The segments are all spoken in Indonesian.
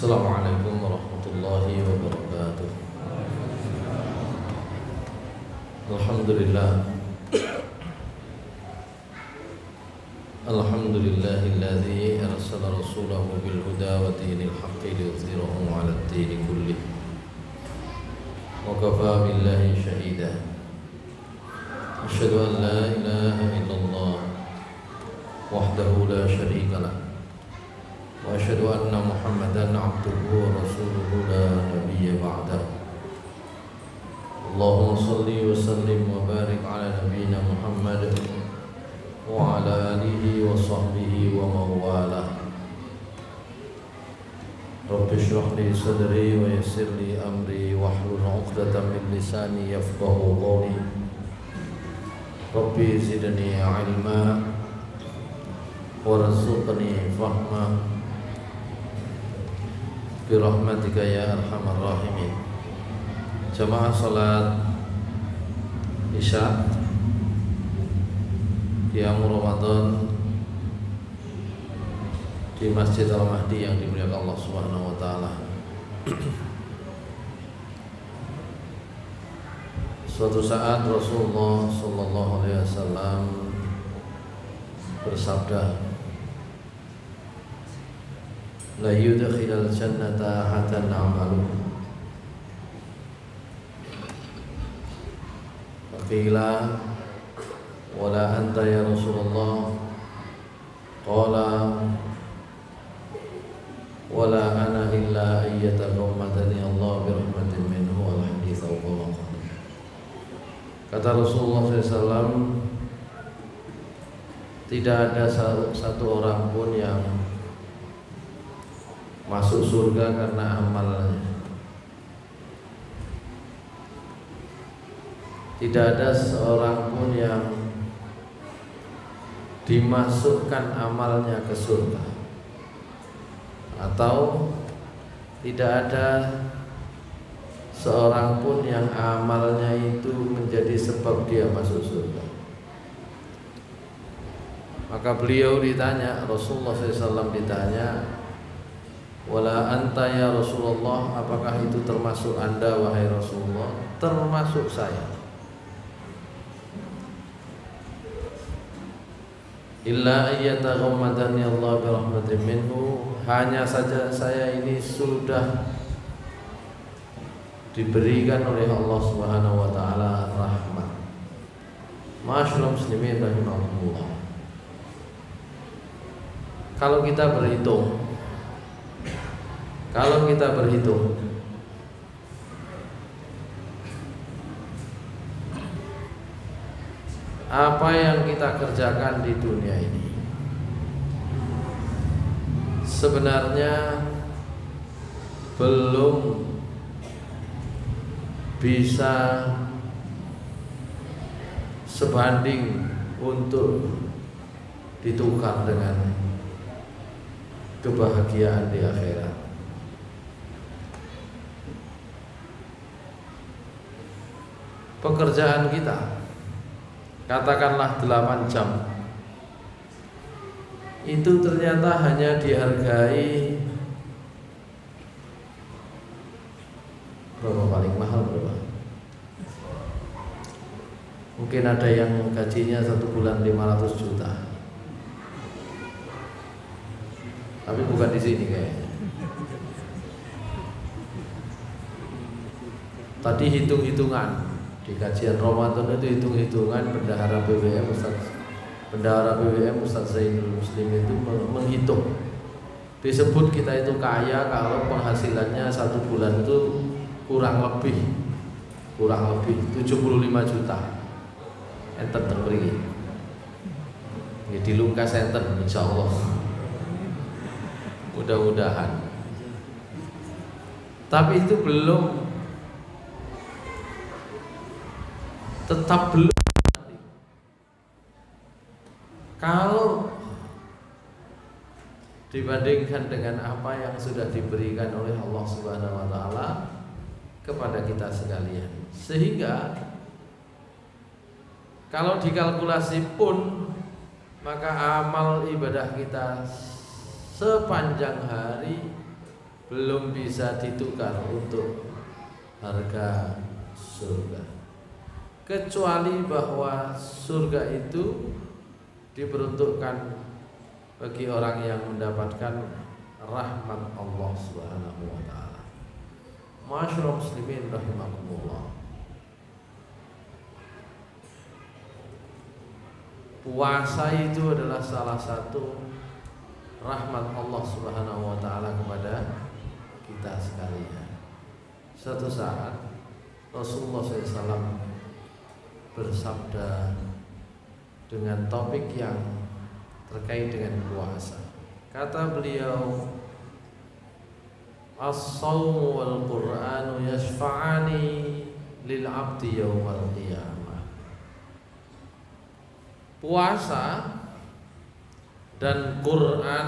Assalamualaikum warahmatullahi wabarakatuh. Alhamdulillah. Alhamdulillahilladzi arsala rasulahu bil huda wa dinil haqqi liyudhhirahu 'alad dini kullih. Wa kafaa billahi shahida. Asyhadu an la ilaha illallah wahdahu la syarika lah. Wa asyhadu anna Muhammadan 'abduhu wa rasuluhu la nabiyya ba'dahu. Allahumma shalli wa sallim wa barik ala nabiyyina Muhammad wa ala alihi wa sahbihi wa mawalah. Rabbi shrah li sadri wa yassir li amri wahlul 'uqdatam min lisani yafqahu qawli. Rabbi zidni 'ilma warzuqni fahma birahmatika ya arhamar rahimin. Jamaah salat Isya Qiyam Ramadan di Masjid Al-Mahdi yang dimuliakan Allah Subhanahu wa taala. Suatu saat Rasulullah sallallahu alaihi wasallam bersabda, la yudkhilal jannata hatta na'malu. Qila wala anta ya Rasulullah. Qala wala ana illa ayyatagammadani Allah birahmatin minhu wal hadits awqala. Kata Rasulullah SAW, tidak ada satu orang pun yang masuk surga karena amalnya. Tidak ada seorang pun yang dimasukkan amalnya ke surga, atau tidak ada seorang pun yang amalnya itu menjadi sebab dia masuk surga. Maka beliau ditanya, Rasulullah SAW ditanya, wala anta ya Rasulullah, apakah itu termasuk anda wahai Rasulullah? Termasuk saya. Illa ayyataghammadani Allah birahmatin minhu, hanya saja saya ini sudah diberikan oleh Allah Subhanahu wa taala rahmat. Ma'asyiral muslimin rahimakumullah. Kalau kita berhitung apa yang kita kerjakan di dunia ini, sebenarnya belum bisa sebanding untuk ditukar dengan kebahagiaan di akhirat. Pekerjaan kita, katakanlah 8 jam, itu ternyata hanya dihargai berapa, paling mahal berapa? Mungkin ada yang gajinya 1 bulan 500 juta. Tapi bukan di sini kayaknya. Tadi hitung-hitungan di kajian Ramadan itu, hitung-hitungan bendahara BWM Ustaz Zainul Muslim itu menghitung. Disebut kita itu kaya kalau penghasilannya 1 bulan itu kurang lebih 75 juta. Enten terperi. Ya dilungkas enten insyaallah. Mudah-mudahan. Tapi itu tetap belum. Kalau dibandingkan dengan apa yang sudah diberikan oleh Allah Subhanahu wa taala kepada kita sekalian, sehingga kalau dikalkulasi pun maka amal ibadah kita sepanjang hari belum bisa ditukar untuk harga surga, kecuali bahwa surga itu diperuntukkan bagi orang yang mendapatkan rahmat Allah Subhanahu wa taala. Ma'asyiral muslimin rahimakumullah. Puasa itu adalah salah satu rahmat Allah Subhanahu wa taala kepada kita sekalian. Suatu saat Rasulullah SAW bersabda dengan topik yang terkait dengan puasa. Kata beliau, as-shawmu wal Qur'anu yashfa'ani lil 'abdi yaumal qiyamah. Puasa dan Quran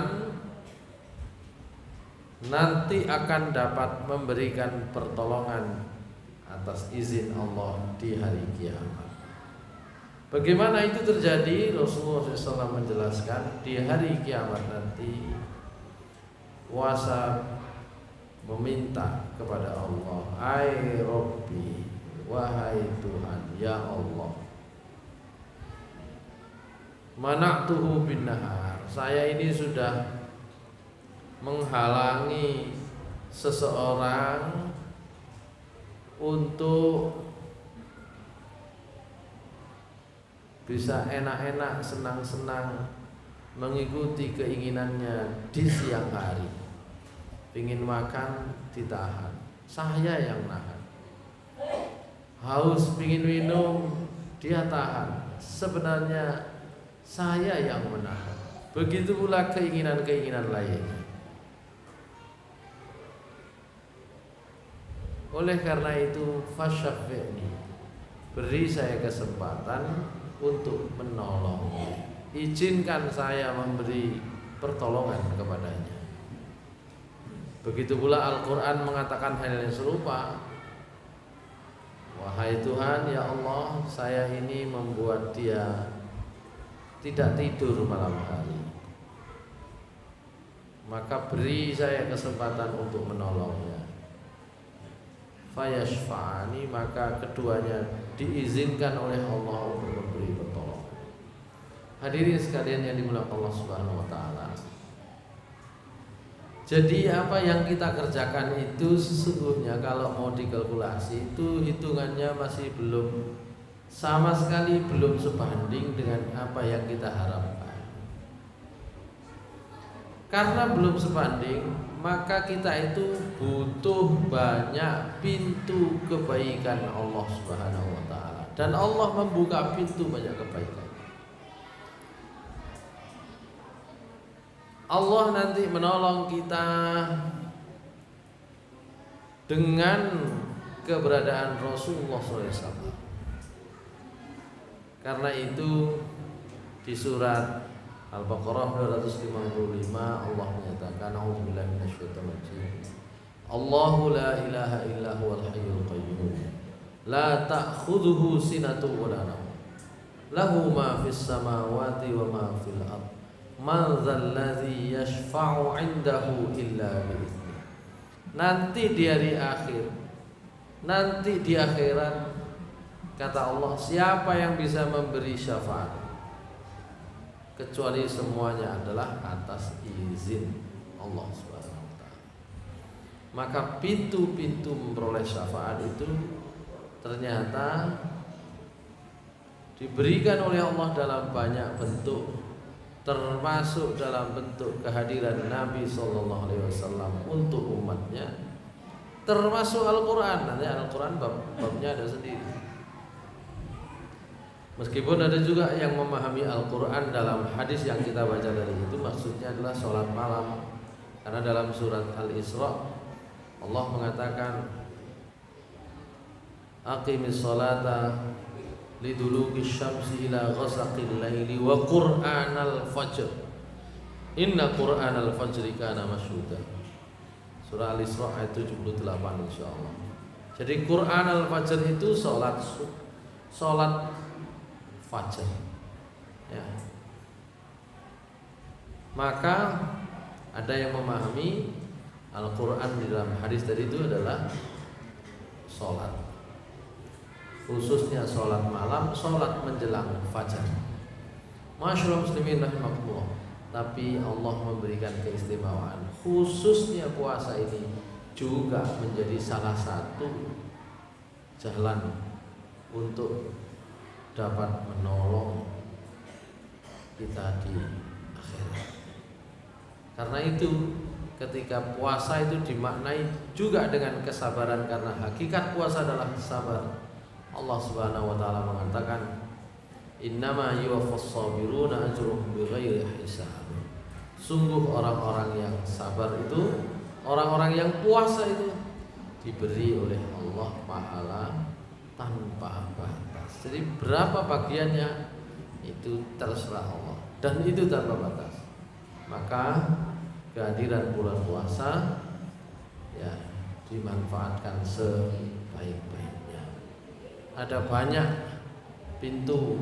nanti akan dapat memberikan pertolongan atas izin Allah di hari kiamat. Bagaimana itu terjadi? Rasulullah SAW menjelaskan di hari kiamat nanti puasa meminta kepada Allah, ai Rabbi, wahai Tuhan, ya Allah, mana'tuhu bin nahar, saya ini sudah menghalangi seseorang untuk bisa enak-enak, senang-senang mengikuti keinginannya di siang hari. Ingin makan ditahan, saya yang nahan. Haus ingin minum, dia tahan, sebenarnya saya yang menahan. Begitu pula keinginan-keinginan lainnya. Oleh karena itu, fasyafi'ni, beri saya kesempatan untuk menolongnya. Izinkan saya memberi pertolongan kepadanya. Begitu pula Al-Quran mengatakan hal yang serupa. Wahai Tuhan, ya Allah, saya ini membuat dia tidak tidur malam hari, maka beri saya kesempatan untuk menolongnya. Fayashfa'ani, maka keduanya diizinkan oleh Allah untuk memberi pertolongan. Hadirin sekalian yang dimuliakan Allah Subhanahu wa taala. Jadi apa yang kita kerjakan itu sesungguhnya kalau mau dikalkulasi itu hitungannya masih belum, sama sekali belum sebanding dengan apa yang kita harapkan. Karena belum sebanding, maka kita itu butuh banyak pintu kebaikan Allah Subhanahu wa taala, dan Allah membuka pintu banyak kebaikan. Allah nanti menolong kita dengan keberadaan Rasulullah SAW. Karena itu di surat Al-Baqarah 255 Allah menyatakan, a'udzubillahi minasyaitonir rajim, Allahu la ilaha illa huwal hayyul qayyum la ta'khudhuhu sinatun wa la nawm lahu ma fis samawati wa ma fil ardh man dzalladzi yashfa'u 'indahu illa bi'idznih. Nanti di hari akhir, nanti di akhirat, kata Allah, siapa yang bisa memberi syafaat kecuali semuanya adalah atas izin Allah Subhanahu wa taala. Maka pintu-pintu memperoleh syafaat itu ternyata diberikan oleh Allah dalam banyak bentuk, termasuk dalam bentuk kehadiran Nabi Sallallahu Alaihi Wasallam untuk umatnya, termasuk Al-Quran. Nanti Al-Quran babnya ada sendiri. Meskipun ada juga yang memahami Al-Quran dalam hadis yang kita baca dari itu, maksudnya adalah sholat malam. Karena dalam surat Al-Isra Allah mengatakan, aqimis sholata liduluki syamsi ila ghasaqil laili wa qur'anal fajr inna qur'anal fajri kana masyhuda. Surah Al-Isra ayat 78 insyaallah. Jadi Qur'anal fajr itu salat fajar ya. Maka ada yang memahami Al-Quran di dalam hadis tadi itu adalah sholat, khususnya sholat malam, sholat menjelang fajar. Masyaallah muslimin rahimakumullah. Tapi Allah memberikan keistimewaan, khususnya puasa ini juga menjadi salah satu jalan untuk dapat menolong kita di akhirat. Karena itu ketika puasa itu dimaknai juga dengan kesabaran, karena hakikat puasa adalah sabar. Allah Subhanahu wa taala mengatakan, "Innama yuwaffas sabiruna ajruhum bighairi hisab." Sungguh orang-orang yang sabar itu, orang-orang yang puasa itu diberi oleh Allah pahala tanpa batas. Jadi berapa bagiannya itu terserah Allah, dan itu tanpa batas. Maka kehadiran bulan puasa ya dimanfaatkan sebaik-baiknya. Ada banyak pintu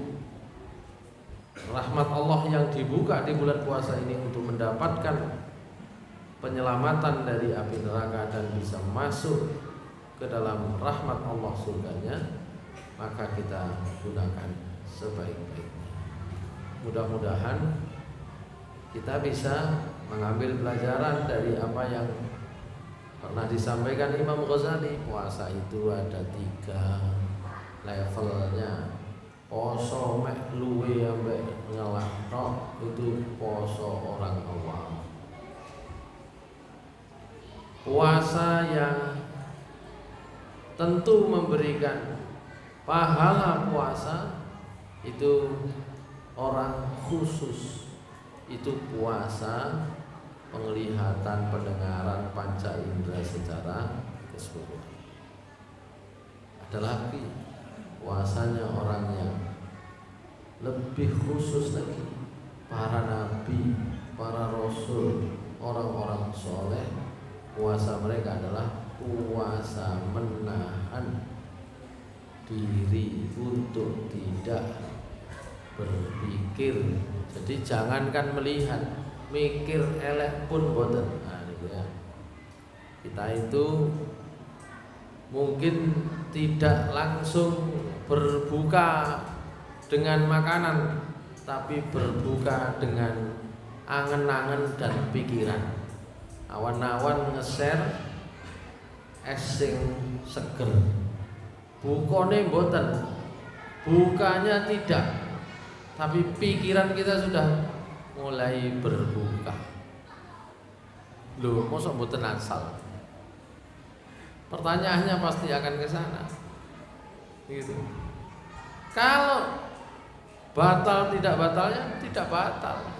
rahmat Allah yang dibuka di bulan puasa ini untuk mendapatkan penyelamatan dari api neraka dan bisa masuk ke dalam rahmat Allah surganya. Maka kita gunakan sebaik-baiknya. Mudah-mudahan kita bisa mengambil pelajaran dari apa yang pernah disampaikan Imam Ghazali. Puasa itu ada 3 levelnya. Poso mek luwe ambek ngelakno itu poso orang awam. Puasa yang tentu memberikan pahala puasa itu orang khusus, itu puasa penglihatan, pendengaran, panca indera secara keseluruhan. Ada lagi puasanya orang yang lebih khusus lagi, para nabi, para rasul, orang-orang soleh. Puasa mereka adalah puasa menahan diri untuk tidak berpikir. Jadi jangankan melihat, mikir elek pun boten. Nah, gitu ya. Kita itu mungkin tidak langsung berbuka dengan makanan, tapi berbuka dengan angen-angen dan pikiran. Awan-awan nge-share es sing seger, bukane mboten, bukanya tidak, tapi pikiran kita sudah mulai berbuka. Loh, mosok mboten asal? Pertanyaannya pasti akan ke sana. Gitu. Kalau batal tidak batalnya tidak batal,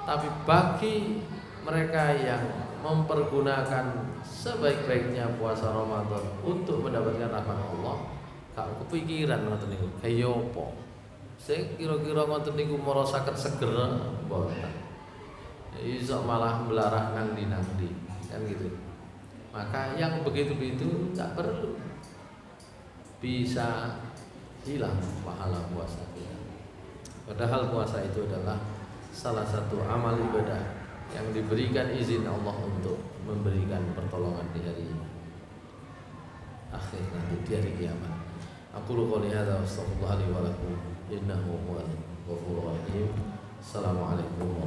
tapi bagi mereka yang mempergunakan sebaik-baiknya puasa Ramadan untuk mendapatkan rahmat Allah, gak kepikiran ngoten niku kaya apa. Sing kira-kira ngoten niku mara saged seger mboten. Iso malah melarang nang ndi kan gitu. Maka yang begitu-begitu tak perlu, bisa hilang pahala puasa kita. Padahal puasa itu adalah salah satu amal ibadah yang diberikan izin Allah untuk memberikan pertolongan di hari akhir nanti, di hari kiamat. Aqulu qouli hadza wa astaghfirullaha li wa lakum innahu huwal ghafurur rahim. Assalamualaikum